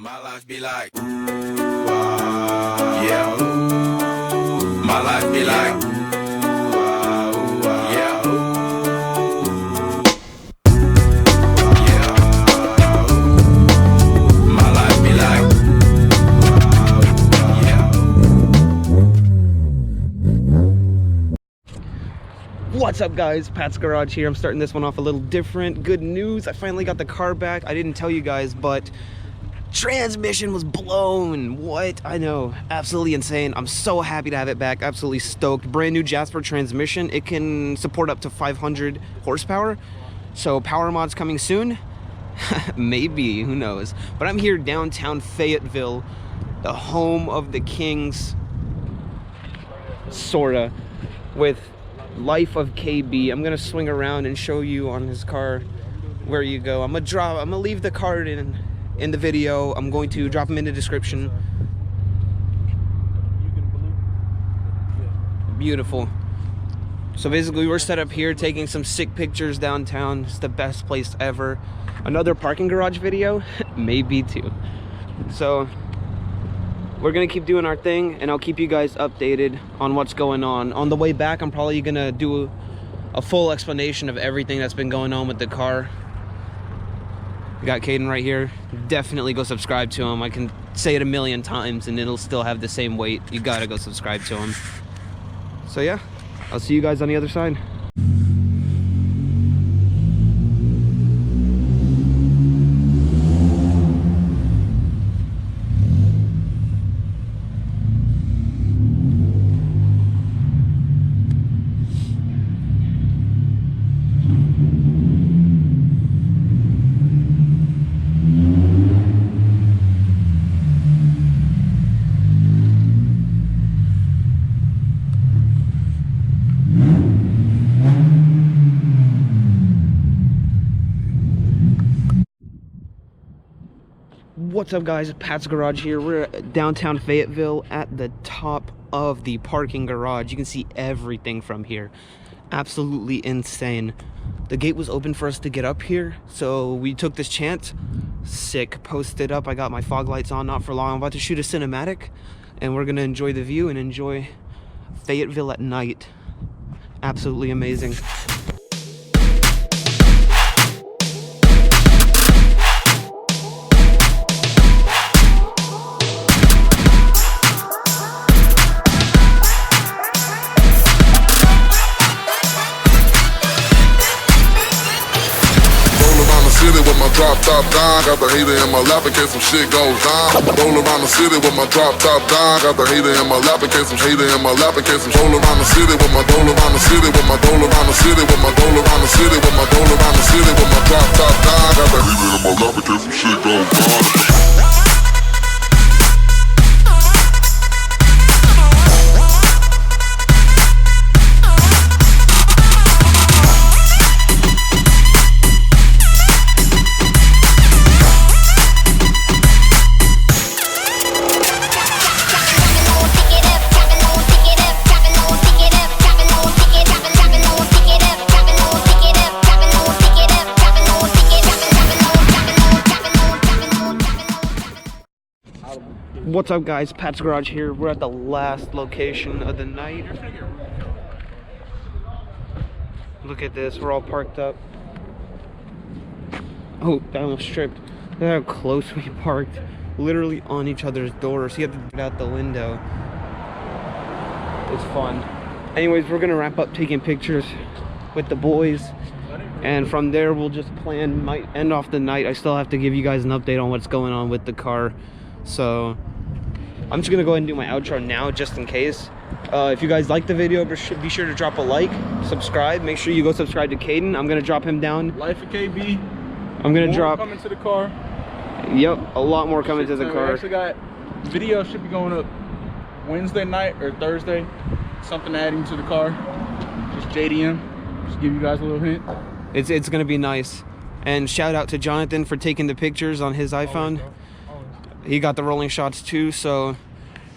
My life be like, ooh, yeah, ooh. My life be like, ooh, yeah, ooh. Yeah, ooh. My life be like, yeah. What's up, guys? Pat's Garage here. I'm starting this one off a little different. Good news, I finally got the car back. I didn't tell you guys, but transmission was blown. What? I know, absolutely insane. I'm so happy to have it back. Absolutely stoked. Brand new Jasper transmission. It can support up to 500 horsepower, so power mod's coming soon. Maybe, who knows. But I'm here downtown Fayetteville, the home of the Kings, sorta, with Life of KB. I'm gonna swing around and show you on his car where you go. I'm gonna leave the card in the video. I'm going to drop them in the description. Beautiful. So basically we're set up here taking some sick pictures downtown. It's the best place ever. Another parking garage video? Maybe too. So we're gonna keep doing our thing, and I'll keep you guys updated on what's going on. On the way back, I'm probably gonna do a full explanation of everything that's been going on with the car. We got Caden right here. Definitely go subscribe to him. I can say it a million times and it'll still have the same weight. You gotta go subscribe to him. So yeah, I'll see you guys on the other side. What's up, guys? Pat's Garage here. We're at downtown Fayetteville at the top of the parking garage. You can see everything from here. Absolutely insane. The gate was open for us to get up here, so we took this chance. Sick. Posted up. I got my fog lights on, not for long. I'm about to shoot a cinematic, and we're gonna enjoy the view and enjoy Fayetteville at night. Absolutely amazing. With my drop top down, got the hater in my lap in case some shit goes down. Roll around the city with my drop top down, got the hater in my lap in case some hater in my lap in case some roll around the city with my roll around the city with my roll around the city with my roll around the city with my roll around the city with my drop top down, got the hater in my lap in case some shit goes down. What's up, guys? Pat's Garage here. We're at the last location of the night. Look at this. We're all parked up. Oh, I almost tripped. Look how close we parked. Literally on each other's doors. So you have to get out the window. It's fun. Anyways, we're gonna wrap up taking pictures with the boys, and from there we'll just plan, might end off the night. I still have to give you guys an update on what's going on with the car, so I'm just gonna go ahead and do my outro now, just in case. If you guys like the video, be sure to drop a like, subscribe. Make sure you go subscribe to Caden. I'm gonna drop him down. Life of KB. I'm gonna drop coming to the car. Yep, a lot more coming to the car. We actually got video should be going up Wednesday night or Thursday. Something adding to the car. Just JDM. Just give you guys a little hint. It's gonna be nice. And shout out to Jonathan for taking the pictures on his iPhone. He got the rolling shots too, so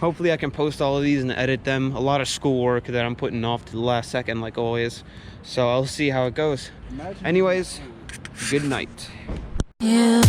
hopefully I can post all of these and edit them. A lot of schoolwork that I'm putting off to the last second, like always. So I'll see how it goes. Anyways, good night. Yeah.